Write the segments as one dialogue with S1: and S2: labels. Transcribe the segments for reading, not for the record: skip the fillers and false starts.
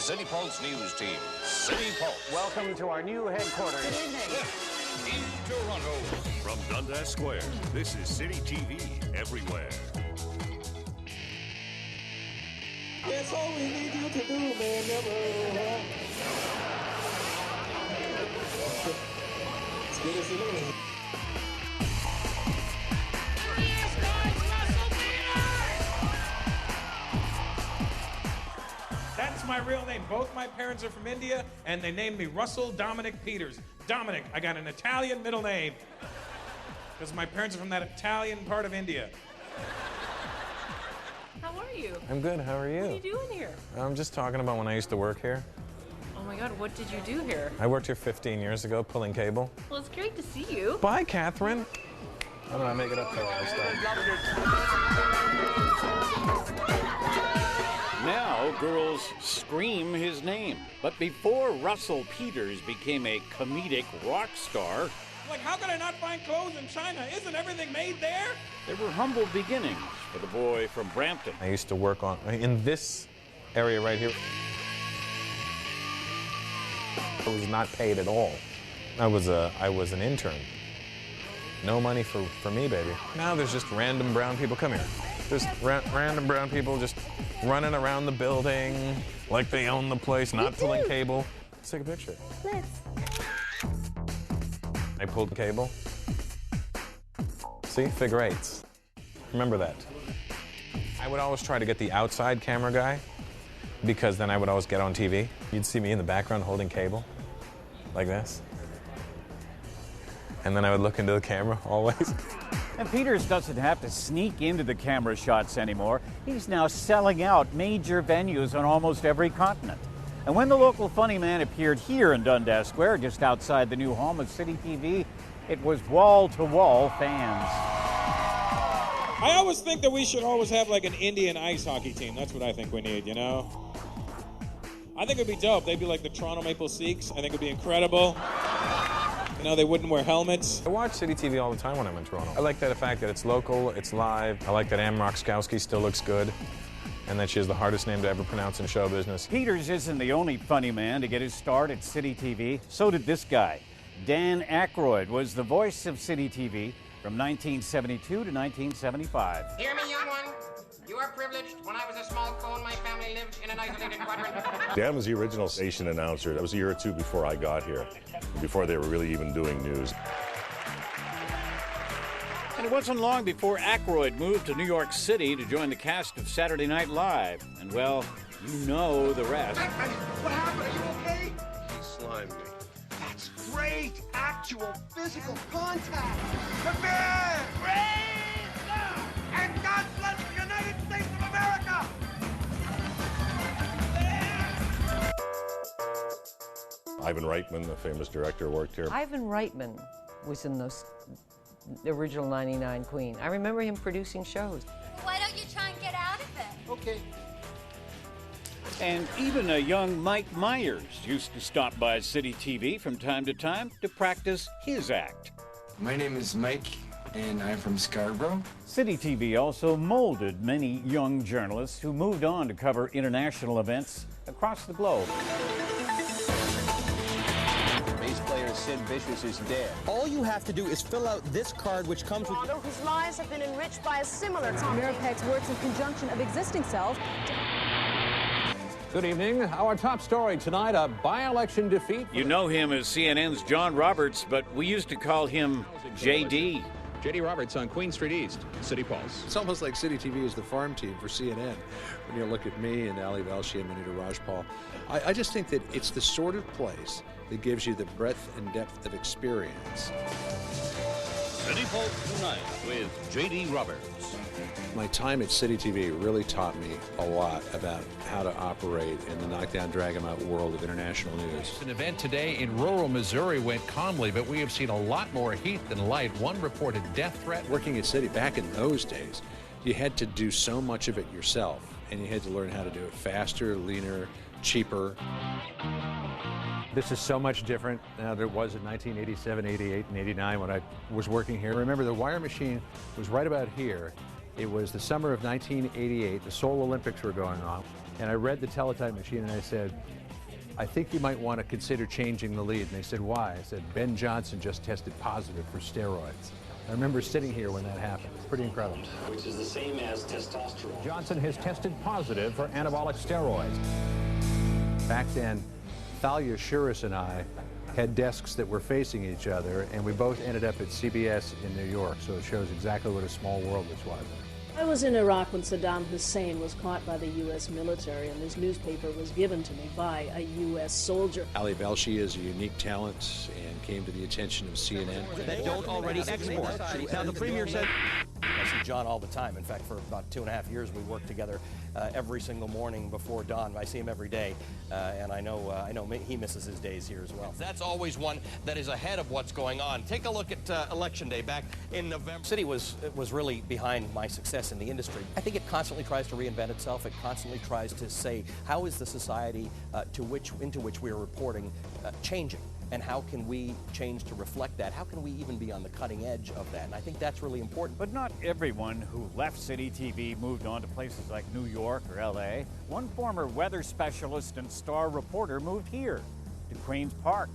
S1: City Pulse News Team. City Pulse.
S2: Welcome to our new headquarters.
S3: Good evening.
S1: In Toronto.
S4: From Dundas Square, this is City TV everywhere.
S5: That's all we need you to do, man. As good as it is.
S6: That's my real name. Both my parents are from India, and they named me Russell Dominic Peters. Dominic, I got an Italian middle name. Because my parents are from that Italian part of India.
S3: How are you?
S7: I'm good, how are you?
S3: What are you doing here?
S7: I'm just talking about when I used to work here.
S3: Oh my God, what did you do here?
S7: I worked here 15 years ago, pulling cable.
S3: Well, it's great to see you.
S7: Bye, Catherine. I'm gonna make it up to her.
S8: Now, girls scream his name. But before Russell Peters became a comedic rock star,
S6: Like, how could I not find clothes in China? Isn't everything made there?
S8: there were humble beginnings for the boy from Brampton.
S7: I used to work in this area right here. I was not paid at all. I was an intern. No money for me, baby. Now there's just random brown people. Come here. There's random brown people just running around the building like they own the place, not pulling cable. Let's take a picture.
S3: Let's.
S7: I pulled cable. See, figure eights. Remember that. I would always try to get the outside camera guy because then I would always get on TV. You'd see me in the background holding cable like this. And then I would look into the camera always.
S8: And Peters doesn't have to sneak into the camera shots anymore. He's now selling out major venues on almost every continent. And when the local funny man appeared here in Dundas Square, just outside the new home of City TV, it was wall-to-wall fans.
S6: I always think that we should always have like an Indian ice hockey team. That's what I think we need, you know? I think it'd be dope. They'd be like the Toronto Maple Leafs. I think it'd be incredible. You know, they wouldn't wear helmets.
S7: I watch City TV all the time when I'm in Toronto. I like the fact that it's local, it's live. I like that Anne Roxkowski still looks good, and that she has the hardest name to ever pronounce in show business.
S8: Peters isn't the only funny man to get his start at City TV. So did this guy. Dan Aykroyd was the voice of City TV from 1972 to 1975.
S9: Hear me, young one. You are privileged. When I was a small cone, my family lived in an isolated quadrant.
S4: Dan was the original station announcer. That was a year or two before I got here, before they were really even doing news.
S8: And it wasn't long before Aykroyd moved to New York City to join the cast of Saturday Night Live. And, well, you know the rest.
S5: What happened? Are you okay?
S4: He slimed me.
S5: That's great. Actual physical contact. Prepare! Raise up! And God bless the United States of America!
S4: Ivan Reitman, the famous director, worked here.
S10: Ivan Reitman was in the original 99 Queen. I remember him producing shows.
S11: Why don't you try and get out of it?
S5: Okay.
S8: And even a young Mike Myers used to stop by City TV from time to time to practice his act.
S12: My name is Mike, and I'm from Scarborough.
S8: City TV also molded many young journalists who moved on to cover international events across the globe.
S13: Bass player Sid Vicious is dead. All you have to do is fill out this card, which comes with...
S14: whose lives have been enriched by a similar topic. Miraplex works in conjunction of existing cells.
S2: Good evening. Our top story tonight, a by-election defeat.
S8: You know him as CNN's John Roberts, but we used to call him JD.
S15: JD Roberts on Queen Street East, City Pulse.
S16: It's almost like City TV is the farm team for CNN. When you look at me and Ali Velshi and Manita Rajpal, I just think that it's the sort of place that gives you the breadth and depth of experience.
S1: City Pulse tonight with J.D. Roberts.
S16: My time at City TV really taught me a lot about how to operate in the knockdown, drag-em-out world of international news.
S15: An event today in rural Missouri went calmly, but we have seen a lot more heat than light. One reported death threat.
S16: Working at City back in those days, you had to do so much of it yourself, and you had to learn how to do it faster, leaner, cheaper.
S17: This is so much different now than it was in 1987, 88, and 89 when I was working here. Remember, the wire machine was right about here. It was the summer of 1988. The Seoul Olympics were going on. And I read the teletype machine and I said, I think you might want to consider changing the lead. And they said, why? I said, Ben Johnson just tested positive for steroids. I remember sitting here when that happened. Pretty incredible.
S18: Which is the same as testosterone.
S2: Johnson has tested positive for anabolic steroids.
S17: Back then, Thalia Shuris and I had desks that were facing each other, and we both ended up at CBS in New York, so it shows exactly what a small world this was.
S19: I was in Iraq when Saddam Hussein was caught by the U.S. military, and this newspaper was given to me by a U.S. soldier.
S16: Ali Velshi is a unique talent and came to the attention of CNN.
S20: That don't already export. Now, the Premier said... I see John all the time. In fact, for about 2.5 years, we worked together every single morning before dawn. I see him every day, and I know he misses his days here as well. That's always one that is ahead of what's going on. Take a look at Election Day back in November. City was really behind my success in the industry. I think it constantly tries to reinvent itself. It constantly tries to say, how is the society into which we are reporting changing? And how can we change to reflect that? How can we even be on the cutting edge of that? And I think that's really important.
S8: But not everyone who left City TV moved on to places like New York or LA. One former weather specialist and star reporter moved here to Queen's Park.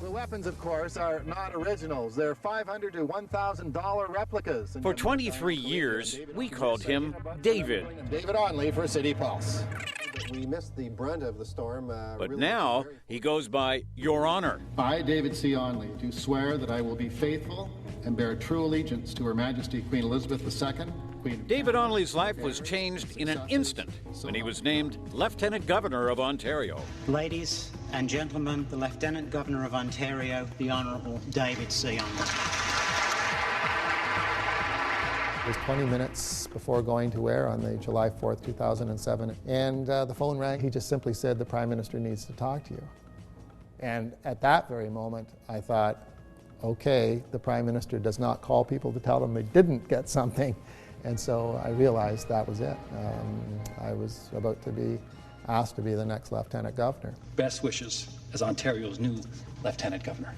S21: The weapons, of course, are not originals. They're $500 to $1,000 replicas.
S8: For 23 years, we called him David.
S21: David Onley for City Pulse. We missed the brunt of the storm.
S8: But now he goes by Your Honor.
S21: I, David C. Onley, do swear that I will be faithful and bear true allegiance to Her Majesty Queen Elizabeth II.
S8: David Onley's life was changed in an instant when he was named Lieutenant Governor of Ontario.
S22: Ladies and gentlemen, the Lieutenant Governor of Ontario, the Honourable David C. Onley.
S21: It was 20 minutes before going to air on the July 4th, 2007, and the phone rang. He just simply said, the Prime Minister needs to talk to you. And at that very moment, I thought, okay, the Prime Minister does not call people to tell them they didn't get something. And so I realized that was it. I was about to be asked to be the next Lieutenant Governor.
S22: Best wishes as Ontario's new Lieutenant Governor.